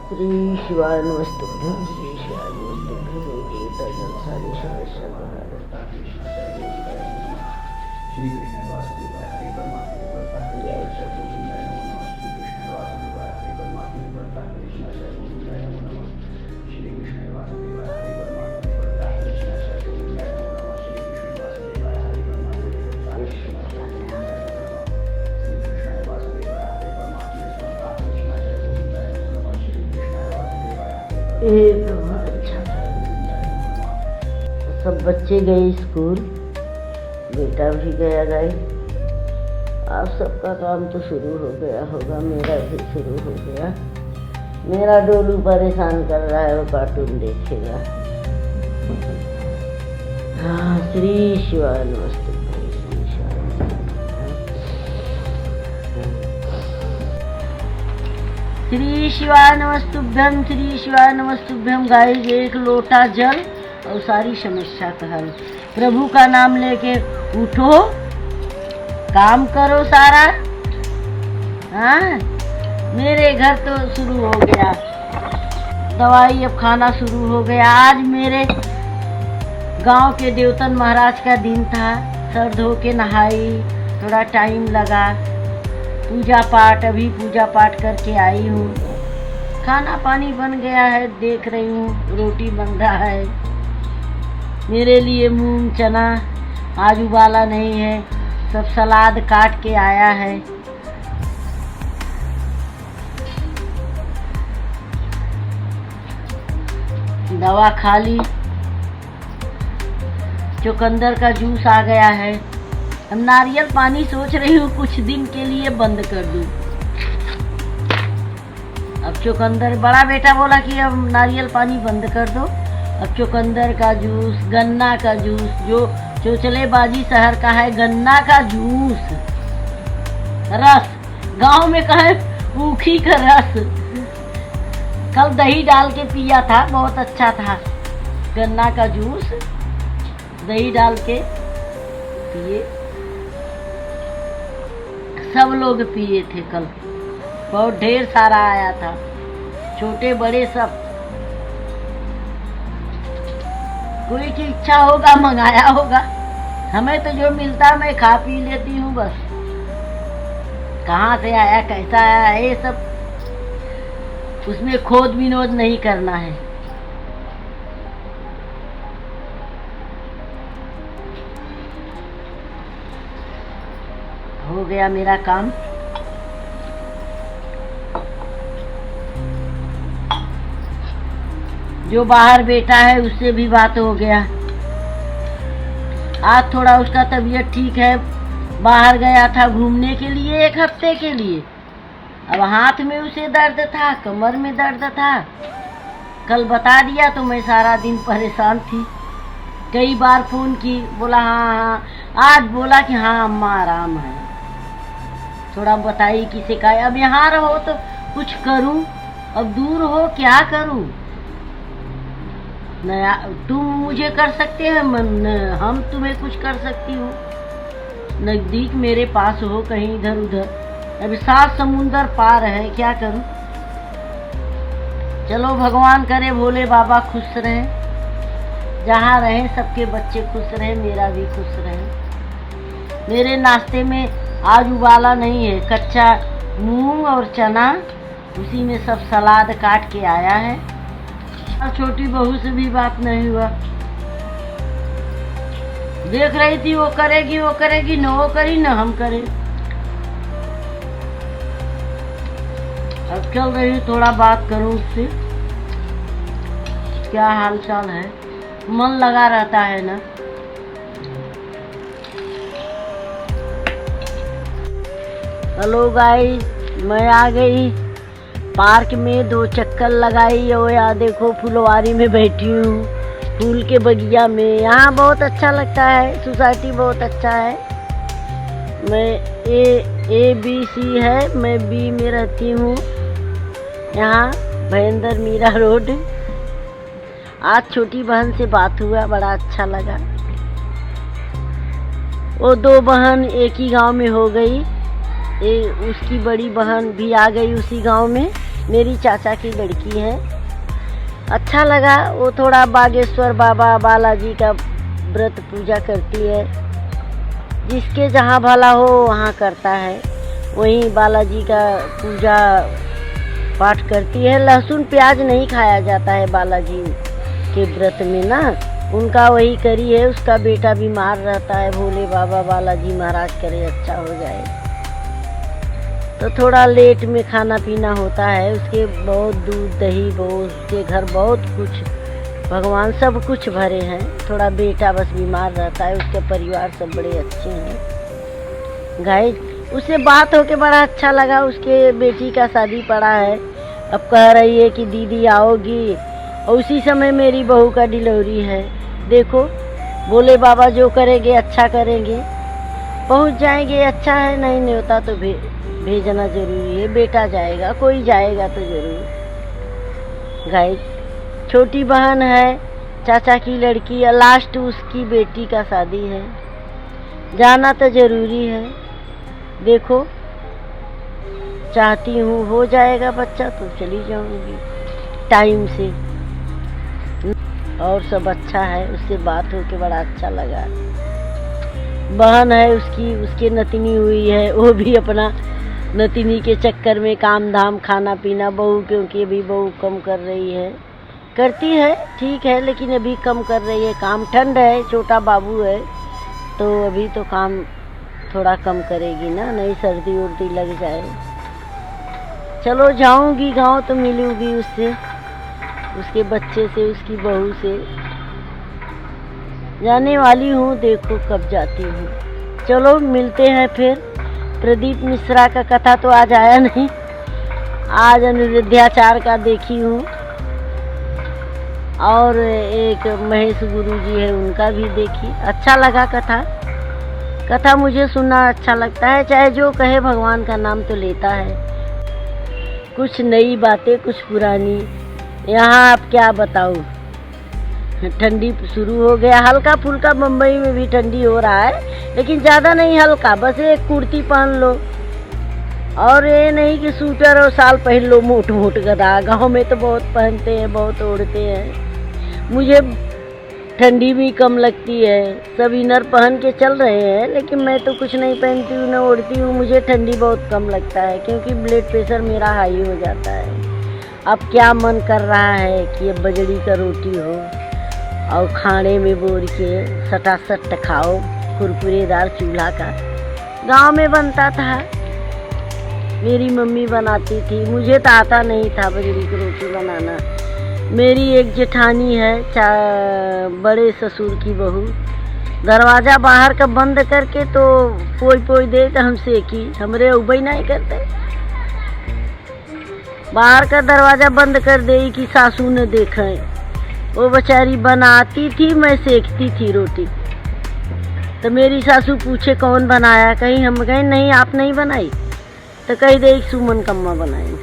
श्री शिवाय नमस्तुभ्यं श्री शिवाय नमस्तुभ्यं गीता जल सारी समस्या बहुत अच्छा था। सब बच्चे गए स्कूल, बेटा भी गया गए। अब सबका काम तो शुरू हो गया होगा, मेरा भी शुरू हो गया। मेरा डोलू परेशान कर रहा है, वो कार्टून देखेगा। हाँ, श्री शिवाय नमस्तुभ्यं श्री शिवाय श्री शिवाय नमस्तुभ्यं श्री शिवाय नमस्तुभ्यं। गाइस, एक लोटा जल और सारी समस्या का हल। प्रभु का नाम लेके उठो, काम करो सारा। हाँ, मेरे घर तो शुरू हो गया दवाई, अब खाना शुरू हो गया। आज मेरे गांव के देवतन महाराज का दिन था। सर धो के नहाई, थोड़ा टाइम लगा। पूजा पाठ, अभी पूजा पाठ करके आई हूँ। खाना पानी बन गया है, देख रही हूँ रोटी बन रहा है। मेरे लिए मूंग चना आज उबाला नहीं है, सब सलाद काट के आया है। दवा खा ली। चुकंदर का जूस आ गया है। अब नारियल पानी सोच रही हूँ कुछ दिन के लिए बंद कर दूँ। अब चुकंदर, बड़ा बेटा बोला कि अब नारियल पानी बंद कर दो। अब चुकंदर का जूस, गन्ना का जूस, जो चोचलेबाजी शहर का है, गन्ना का जूस, रस, गांव में कहे ऊखी का रस। कल दही डाल के पिया था, बहुत अच्छा था। गन्ना का जूस दही डाल के पिए, सब लोग पिए थे कल। बहुत ढेर सारा आया था, छोटे बड़े सब। कोई की इच्छा होगा मंगाया होगा। हमें तो जो मिलता मैं खा पी लेती हूँ बस। कहाँ से आया, कैसा आया, ये सब उसमें खोद विनोद नहीं करना है। हो गया मेरा काम। जो बाहर बैठा है उससे भी बात हो गया। आज थोड़ा उसका तबीयत ठीक है, बाहर गया था घूमने के लिए 1 हफ्ते के लिए। अब हाथ में उसे दर्द था, कमर में दर्द था। कल बता दिया तो मैं सारा दिन परेशान थी। कई बार फोन की, बोला हाँ। आज बोला कि हाँ अम्मा आराम है। थोड़ा बताई कि शिकायत। अब यहाँ रहो तो कुछ करूं, अब दूर हो क्या करूं। नया तुम मुझे कर सकते हैं, हम तुम्हें कुछ कर सकती हूँ। नजदीक मेरे पास हो, कहीं इधर उधर। अभी 7 समुंदर पार है, क्या करूं। चलो भगवान करे भोले बाबा खुश रहें, जहाँ रहें सबके बच्चे खुश रहें, मेरा भी खुश रहे। मेरे नाश्ते में आज उबाला नहीं है, कच्चा मूंग और चना, उसी में सब सलाद काट के आया है। और छोटी बहू से भी बात नहीं हुआ। देख रही थी वो करेगी, न वो करी न हम करे। अब चल रही थोड़ा बात करूं उससे, क्या हाल चाल है। मन लगा रहता है ना। हेलो गाइस, मैं आ गई पार्क में। 2 चक्कर लगाई और यहाँ देखो फुलवारी में बैठी हूँ, फूल के बगिया में। यहाँ बहुत अच्छा लगता है, सोसाइटी बहुत अच्छा है। मैं ABC है, मैं B में रहती हूँ। यहाँ भयंदर मीरा रोड। आज छोटी बहन से बात हुआ, बड़ा अच्छा लगा। वो 2 बहन एक ही गांव में हो गई। उसकी बड़ी बहन भी आ गई उसी गांव में। मेरी चाचा की लड़की है। अच्छा लगा। वो थोड़ा बागेश्वर बाबा बालाजी का व्रत पूजा करती है। जिसके जहाँ भला हो वहाँ करता है। वहीं बालाजी का पूजा पाठ करती है। लहसुन प्याज नहीं खाया जाता है बालाजी के व्रत में ना। उनका वही करी है। उसका बेटा बीमार रहता है। भोले बाबा बालाजी महाराज करे अच्छा हो जाए, तो थोड़ा लेट में खाना पीना होता है। उसके बहुत दूध दही बहुत, उसके घर बहुत कुछ भगवान सब कुछ भरे हैं। थोड़ा बेटा बस बीमार रहता है। उसके परिवार सब बड़े अच्छे हैं। गाइस, उससे बात होके बड़ा अच्छा लगा। उसके बेटी का शादी पड़ा है। अब कह रही है कि दीदी आओगी, और उसी समय मेरी बहू का डिलीवरी है। देखो, भोले बाबा जो करेंगे अच्छा करेंगे, पहुंच जाएंगे। अच्छा है, नहीं होता तो भेजना जरूरी है। बेटा जाएगा, कोई जाएगा तो जरूर। गाइस, छोटी बहन है, चाचा की लड़की है, लास्ट उसकी बेटी का शादी है। जाना तो जरूरी है। देखो, चाहती हूँ हो जाएगा बच्चा तो चली जाऊंगी टाइम से। और सब अच्छा है। उससे बात होके बड़ा अच्छा लगा। बहन है उसकी, उसके नतिनी हुई है। वो भी अपना नतिनी के चक्कर में काम धाम खाना पीना, बहू क्योंकि अभी बहू कम कर रही है, करती है ठीक है, लेकिन अभी कम कर रही है काम। ठंड है, छोटा बाबू है, तो अभी तो काम थोड़ा कम करेगी ना, नहीं सर्दी उर्दी लग जाए। चलो जाऊंगी गांव तो मिलूंगी उससे, उसके बच्चे से, उसकी बहू से। जाने वाली हूँ, देखो कब जाती हूँ। चलो मिलते हैं फिर। प्रदीप मिश्रा का कथा तो आज आया नहीं, आज अनिरुद्धाचार्य का देखी हूँ, और एक महेश गुरु जी है उनका भी देखी। अच्छा लगा कथा मुझे सुनना अच्छा लगता है। चाहे जो कहे, भगवान का नाम तो लेता है। कुछ नई बातें, कुछ पुरानी। यहाँ आप क्या बताऊँ, ठंडी शुरू हो गया। हल्का फुल्का मुंबई में भी ठंडी हो रहा है, लेकिन ज़्यादा नहीं, हल्का। बस एक कुर्ती पहन लो, और ये नहीं कि स्वेटर और साल पहन लो मोट मोट गदा। गाँव में तो बहुत पहनते हैं, बहुत ओढ़ते हैं। मुझे ठंडी भी कम लगती है। सब इनर पहन के चल रहे हैं, लेकिन मैं तो कुछ नहीं पहनती हूँ, न ओढ़ती हूँ। मुझे ठंडी बहुत कम लगता है, क्योंकि ब्लड प्रेशर मेरा हाई हो जाता है। अब क्या मन कर रहा है कि अब बजड़ी का रोटी हो और खाने में बोर के सटासट खाओ, कुरकुरेदार चूल्हा का। गांव में बनता था, मेरी मम्मी बनाती थी। मुझे तो आता नहीं था बजड़ी की रोटी बनाना। मेरी एक जेठानी है, बड़े ससुर की बहू, दरवाज़ा बाहर का बंद करके तो पोई दे तो हम सेकी। हमरे उबई नहीं करते, बाहर का दरवाज़ा बंद कर दे कि सासू ने देखे। वो बेचारी बनाती थी, मैं सेकती थी रोटी। तो मेरी सासू पूछे कौन बनाया, कहीं हम कहें नहीं आप नहीं बनाई, तो कही दे सुमन कम्मा बनाई।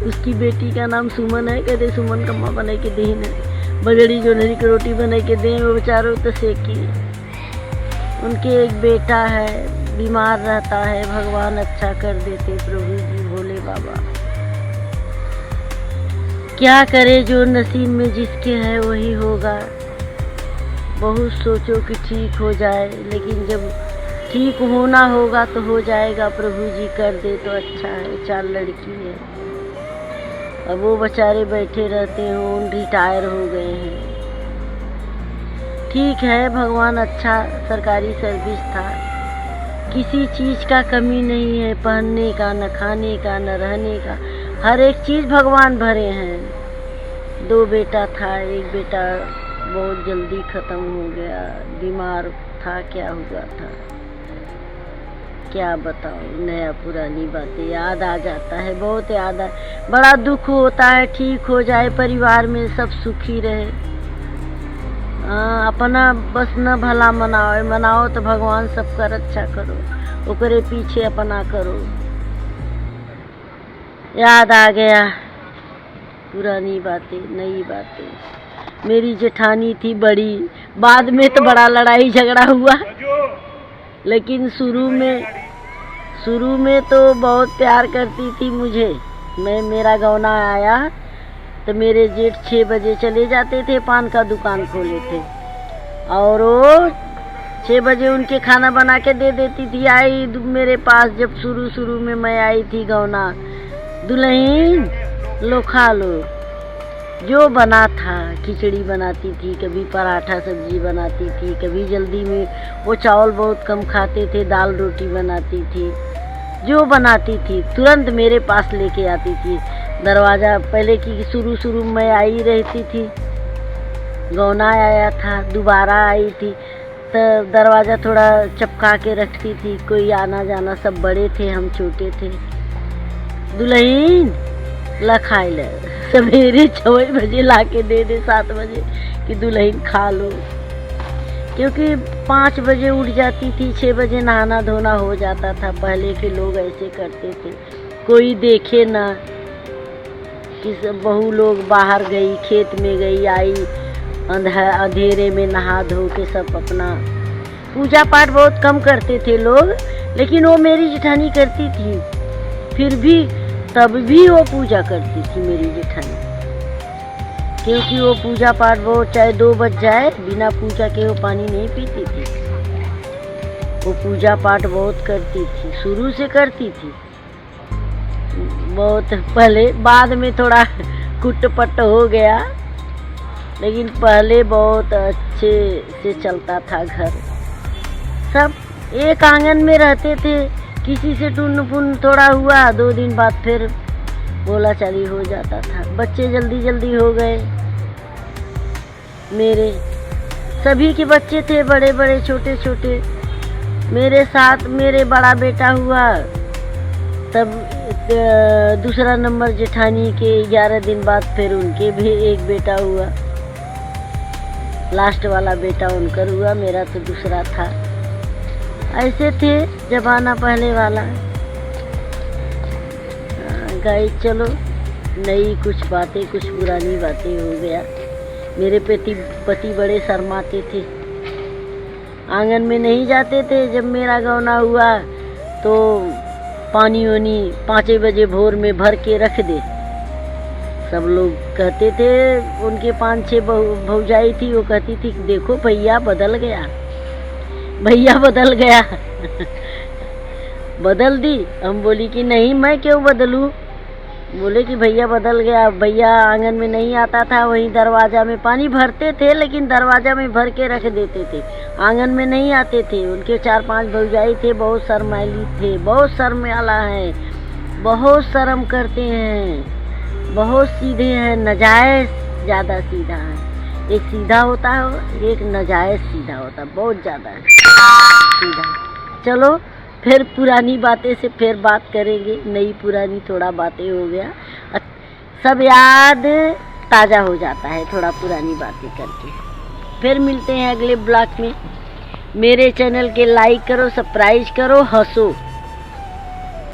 उसकी बेटी का नाम सुमन है, कहते सुमन कम्मा बना के दे न बजड़ी जो नरी की रोटी बना के दे। वो बेचारों तो सेकी। उनके एक बेटा है, बीमार रहता है। भगवान अच्छा कर देते प्रभु जी, भोले बाबा। क्या करे, जो नसीब में जिसके है वही होगा। बहुत सोचो कि ठीक हो जाए, लेकिन जब ठीक होना होगा तो हो जाएगा। प्रभु जी कर दे तो अच्छा है। 4 लड़की है, अब वो बेचारे बैठे रहते हैं, रिटायर हो गए हैं। ठीक है, भगवान अच्छा, सरकारी सर्विस था। किसी चीज़ का कमी नहीं है, पहनने का, न खाने का, न रहने का, हर एक चीज़ भगवान भरे हैं। 2 बेटा था, एक बेटा बहुत जल्दी ख़त्म हो गया, बीमार था। क्या हुआ था क्या बताऊँ, नया पुरानी बातें याद आ जाता है, बहुत याद आ। बड़ा दुख होता है। ठीक हो जाए, परिवार में सब सुखी रहे। अपना बस न भला मनाओ तो भगवान सबका रक्षा करो, ओकरे पीछे अपना करो। याद आ गया पुरानी बातें, नई बातें। मेरी जेठानी थी बड़ी, बाद में तो बड़ा लड़ाई झगड़ा हुआ, लेकिन शुरू में तो बहुत प्यार करती थी मुझे। मेरा गौना आया तो मेरे जेठ 6 बजे चले जाते थे, पान का दुकान खोले थे, और वो 6 बजे उनके खाना बना के दे देती थी। आई मेरे पास जब शुरू में मैं आई थी गौना, दुल्हन लो खा लो। जो बना था खिचड़ी बनाती थी, कभी पराठा सब्जी बनाती थी, कभी जल्दी में वो चावल बहुत कम खाते थे, दाल रोटी बनाती थी। जो बनाती थी तुरंत मेरे पास लेके आती थी। दरवाज़ा पहले की शुरू में आई रहती थी, गौना आया था, दोबारा आई थी तो दरवाज़ा थोड़ा चपका के रखती थी, कोई आना जाना, सब बड़े थे हम छोटे थे। दुल्हन ला खाए ले, सवेरे 6 बजे ला के दे 7 बजे कि दुल्हन खा लो, क्योंकि 5 बजे उठ जाती थी, 6 बजे नहाना धोना हो जाता था। पहले के लोग ऐसे करते थे, कोई देखे ना कि बहू लोग बाहर गई, खेत में गई, आई अंधेरे में नहा धो के सब अपना पूजा पाठ बहुत कम करते थे लोग, लेकिन वो मेरी जेठानी करती थी। फिर भी तब भी वो पूजा करती थी मेरी जेठानी, क्योंकि वो पूजा पाठ बहुत, चाहे 2 बज जाए, बिना पूजा के वो पानी नहीं पीती थी। वो पूजा पाठ बहुत करती थी, शुरू से करती थी बहुत। पहले बाद में थोड़ा कुट-पट हो गया, लेकिन पहले बहुत अच्छे से चलता था घर। सब एक आंगन में रहते थे, किसी से टुन पुन थोड़ा हुआ, 2 दिन बाद फिर बोला चाली हो जाता था। बच्चे जल्दी हो गए मेरे, सभी के बच्चे थे, बड़े बड़े छोटे छोटे। मेरे साथ मेरे बड़ा बेटा हुआ, तब दूसरा नंबर जेठानी के 11 दिन बाद फिर उनके भी एक बेटा हुआ, लास्ट वाला बेटा उनकर हुआ, मेरा तो दूसरा था। ऐसे थे जमाना पहले वाला। गई चलो नई कुछ बातें, कुछ पुरानी बातें हो गया। मेरे पति बड़े शर्माते थे, आंगन में नहीं जाते थे। जब मेरा गौना हुआ तो पानी वानी 5 बजे भोर में भर के रख दे। सब लोग कहते थे, उनके 5-6 भौजाई थी, वो कहती थी देखो भैया बदल गया, भैया बदल गया। बदल दी। हम बोली कि नहीं, मैं क्यों बदलूं। बोले कि भैया बदल गया। भैया आंगन में नहीं आता था, वहीं दरवाज़ा में पानी भरते थे, लेकिन दरवाज़ा में भर के रख देते थे, आंगन में नहीं आते थे। उनके 4-5 भौजाई थे, बहुत शर्माइली थे, बहुत शर्माला है, बहुत शर्म करते हैं, बहुत सीधे हैं, नजायज़ ज़्यादा सीधा है। एक सीधा होता है, एक नजायज़ सीधा होता है, बहुत ज़्यादा सीधा। चलो फिर पुरानी बातें से फिर बात करेंगे, नई पुरानी थोड़ा बातें हो गया, सब याद ताज़ा हो जाता है थोड़ा पुरानी बातें करके। फिर मिलते हैं अगले ब्लॉग में। मेरे चैनल के लाइक करो, सब्सक्राइब करो, हंसो।